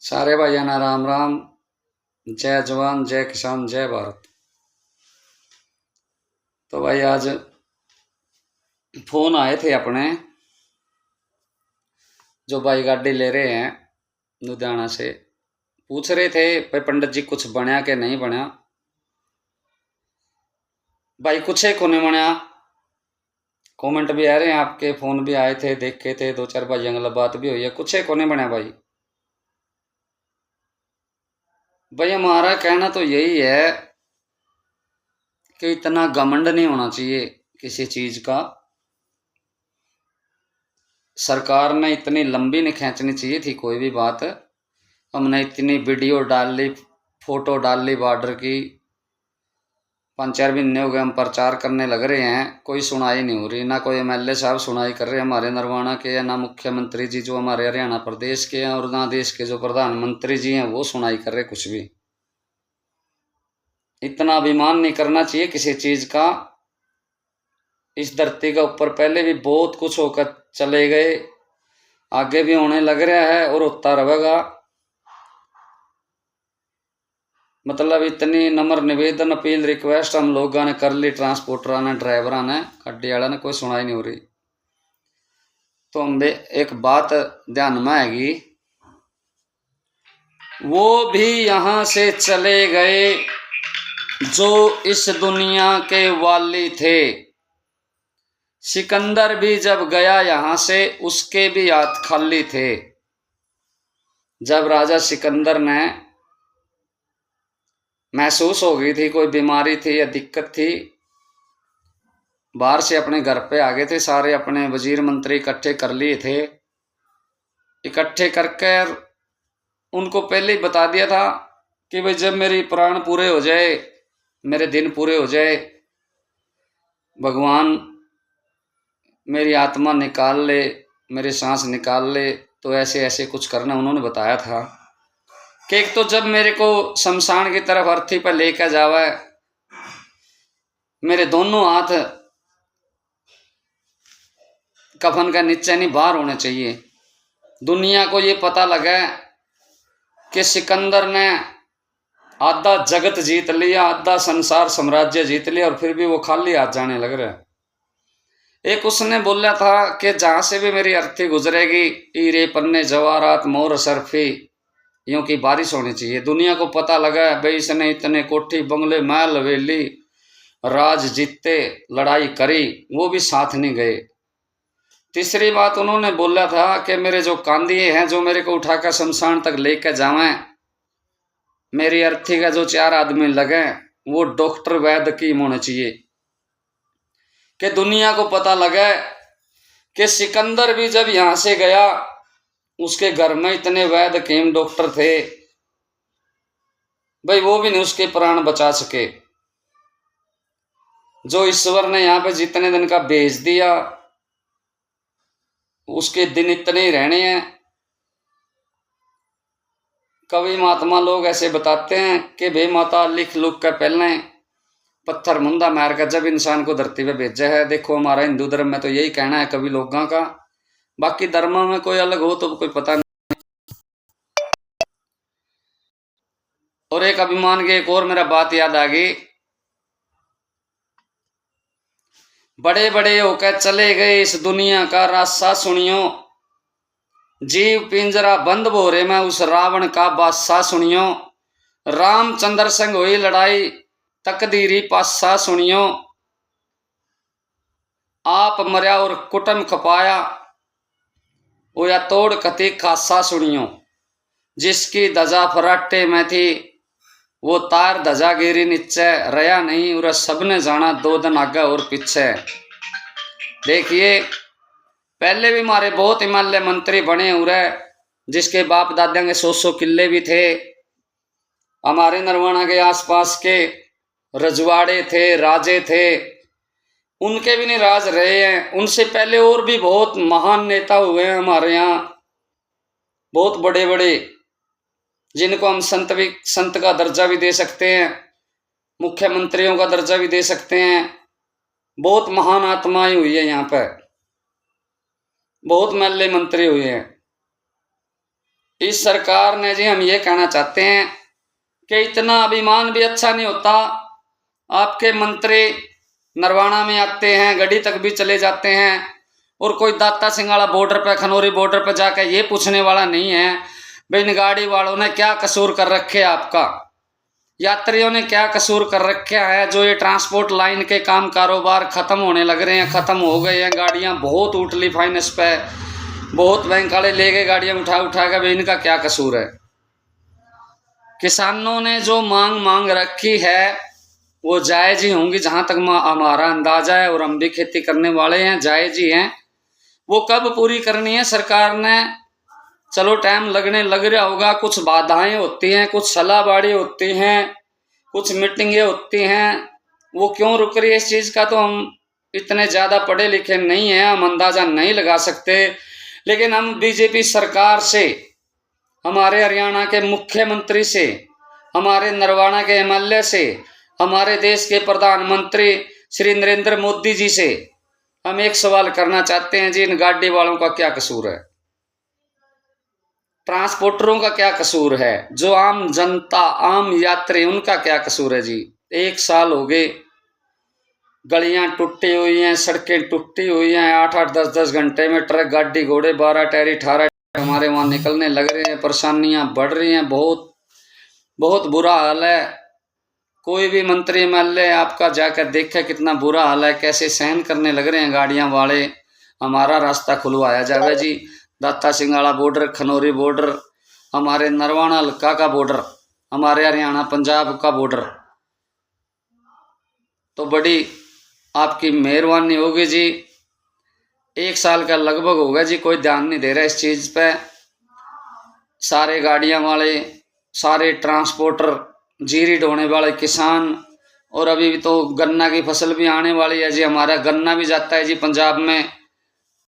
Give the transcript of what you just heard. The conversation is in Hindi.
सारे भाइयों ना राम राम। जय जवान जय किसान जय भारत। तो भाई आज फोन आए थे अपने जो भाई गाड़ी ले रहे हैं लुधियाना से, पूछ रहे थे भाई पंडित जी कुछ बनया कि नहीं बनया। भाई कुछ ही को नहीं बनया। कमेंट भी आ रहे हैं, आपके फोन भी आए थे, देखे थे, दो चार भाइयों गल बात भी हुई है, कुछ ही को नहीं बनया भाई। भाई हमारा कहना तो यही है कि इतना घमंड नहीं होना चाहिए किसी चीज का। सरकार ने इतनी लंबी नहीं खींचनी चाहिए थी कोई भी बात। हमने इतनी वीडियो डाल ली, फोटो डाल ली बॉर्डर की, 5-4 महीने हो गए हम प्रचार करने लग रहे हैं, कोई सुनाई नहीं हो रही। ना कोई एमएलए साहब सुनाई कर रहे हैं हमारे नरवाना के, या ना मुख्यमंत्री जी जो हमारे हरियाणा प्रदेश के हैं, और ना देश के जो प्रधानमंत्री जी हैं वो सुनाई कर रहे कुछ भी। इतना अभिमान नहीं करना चाहिए किसी चीज का। इस धरती के ऊपर पहले भी बहुत कुछ होकर चले गए, आगे भी होने लग रहा है और होता रहेगा। मतलब इतनी नम्र निवेदन अपील रिक्वेस्ट हम लोगों ने कर ली, ट्रांसपोर्टर ने, ड्राइवर ने, गड्डी वाला ने, कोई सुनाई नहीं हो रही। तो हम एक बात ध्यान में आएगी, वो भी यहां से चले गए जो इस दुनिया के वाली थे। सिकंदर भी जब गया यहां से उसके भी हाथ खाली थे। जब राजा सिकंदर ने महसूस हो गई थी कोई बीमारी थी या दिक्कत थी, बाहर से अपने घर पे आ गए थे, सारे अपने वजीर मंत्री इकट्ठे कर लिए थे। इकट्ठे करके उनको पहले ही बता दिया था कि भाई जब मेरी प्राण पूरे हो जाए, मेरे दिन पूरे हो जाए, भगवान मेरी आत्मा निकाल ले, मेरी सांस निकाल ले, तो ऐसे ऐसे कुछ करना उन्होंने बताया था। कि एक तो जब मेरे को शमशान की तरफ अर्थी पर लेकर जावा, मेरे दोनों हाथ कफन का नीचे नहीं बाहर होने चाहिए। दुनिया को ये पता लगा कि सिकंदर ने आधा जगत जीत लिया, आधा संसार साम्राज्य जीत लिया, और फिर भी वो खाली हाथ जाने लग रहा है। एक उसने बोला था कि जहां से भी मेरी अर्थी गुजरेगी, हीरे पन्ने जवाहरात मोर सरफी, यूं की बारिश होनी चाहिए। दुनिया को पता लगा भाई इसने इतने कोठी बंगले महल हवेली राज जीते, लड़ाई करी, वो भी साथ नहीं गए। तीसरी बात उन्होंने बोला था कि मेरे जो कांदिए हैं जो मेरे को उठाकर शमशान तक लेकर जावें, मेरी अर्थी का जो 4 आदमी लगे वो डॉक्टर वैद्य की होने चाहिए। कि दुनिया को पता लगा कि सिकंदर भी जब यहां से गया उसके घर में इतने वैद्य कीम डॉक्टर थे, भाई वो भी नहीं उसके प्राण बचा सके। जो ईश्वर ने यहां पे जितने दिन का भेज दिया उसके दिन इतने ही रहने हैं। कवि महात्मा लोग ऐसे बताते हैं कि भाई माता लिख लुख कर पहले पत्थर मुंदा मार कर जब इंसान को धरती पे भेजा है। देखो हमारा हिंदू धर्म में तो यही कहना है कवि लोगों का, बाकी धर्मों में कोई अलग हो तो कोई पता नहीं। और एक अभिमान की एक और मेरा बात याद आ गई, बड़े बड़े होकर चले गए इस दुनिया का रास्ता सुनियो, जीव पिंजरा बंद भोरे में उस रावण का बादशाह सुनियो, रामचंद्र संग हुई लड़ाई तकदीरी पासा सुनियो, आप मर्या और कुटम खपाया वो या तोड़ कति खासा सुनियो, जिसकी धजा फराटे में थी वो तार धजा गिरी नीचे, रया नहीं और सबने जाना 2 दिन आगे और पीछे। देखिए पहले भी हमारे बहुत हिमालय मंत्री बने हुए जिसके बाप दादा के 100 किले भी थे। हमारे नरवाना के आसपास के रजवाड़े थे, राजे थे, उनके भी नहीं राज रहे हैं। उनसे पहले और भी बहुत महान नेता हुए हैं हमारे यहाँ, बहुत बड़े बड़े, जिनको हम संत का दर्जा भी दे सकते हैं, मुख्यमंत्रियों का दर्जा भी दे सकते हैं। बहुत महान आत्माएं हुई है यहाँ पर, बहुत महल्ले मंत्री हुए हैं। इस सरकार ने जी, हम ये कहना चाहते हैं कि इतना अभिमान भी अच्छा नहीं होता। आपके मंत्री नरवाना में आते हैं, गढ़ी तक भी चले जाते हैं, और कोई दाता सिंगाड़ा बॉर्डर पर, खनौरी बॉर्डर पर जाकर ये पूछने वाला नहीं है भाई इन गाड़ी वालों ने क्या कसूर कर रखे आपका, यात्रियों ने क्या कसूर कर रखा है, जो ये ट्रांसपोर्ट लाइन के काम कारोबार खत्म होने लग रहे हैं, खत्म हो गए हैं। गाड़ियां बहुत उठली फाइनेंस पे, बहुत बैंक वाले ले गए गाड़ियां उठा उठा कर, भाई इनका क्या कसूर है। किसानों ने जो मांग रखी है वो जायज ही होंगी, जहां तक हमारा अंदाजा है, और हम भी खेती करने वाले हैं, जायज ही हैं। वो कब पूरी करनी है सरकार ने, चलो टाइम लगने लग रहा होगा, कुछ बाधाएं होती हैं, कुछ सलाहबाड़ी होती हैं, कुछ मीटिंगें होती हैं, वो क्यों रुक रही है इस चीज़ का तो हम इतने ज़्यादा पढ़े लिखे नहीं हैं, हम अंदाज़ा नहीं लगा सकते। लेकिन हम बीजेपी सरकार से, हमारे हरियाणा के मुख्यमंत्री से, हमारे नरवाना के एमएलए से, हमारे देश के प्रधानमंत्री श्री नरेंद्र मोदी जी से हम एक सवाल करना चाहते हैं जी, इन गाड़ी वालों का क्या कसूर है, ट्रांसपोर्टरों का क्या कसूर है, जो आम जनता, आम यात्री, उनका क्या कसूर है जी। 1 साल हो गए, गलियां टूटी हुई हैं, सड़कें टूटी हुई हैं, 8-8, 10-10 घंटे में ट्रक, गाड़ी, घोड़े, 12 टायरी, 18 हमारे वहाँ निकलने लग रहे हैं, परेशानियां बढ़ रही हैं, बहुत बहुत बुरा हाल है। कोई भी मंत्री एमएलए आपका जाकर देखे कितना बुरा हाल है, कैसे सहन करने लग रहे हैं गाड़ियां वाले। हमारा रास्ता खुलवाया जावे जी, दाता सिंगाड़ा बॉर्डर, खनौरी बॉर्डर, हमारे नरवाना हल्का का बॉर्डर, हमारे हरियाणा पंजाब का बॉर्डर, तो बड़ी आपकी मेहरबानी होगी जी। 1 साल का लगभग होगा जी, कोई ध्यान नहीं दे रहा इस चीज़ पे। सारे गाड़ियां वाले, सारे ट्रांसपोर्टर, जीरी ढोने वाले किसान, और अभी तो गन्ना की फसल भी आने वाली है जी, हमारा गन्ना भी जाता है जी पंजाब में।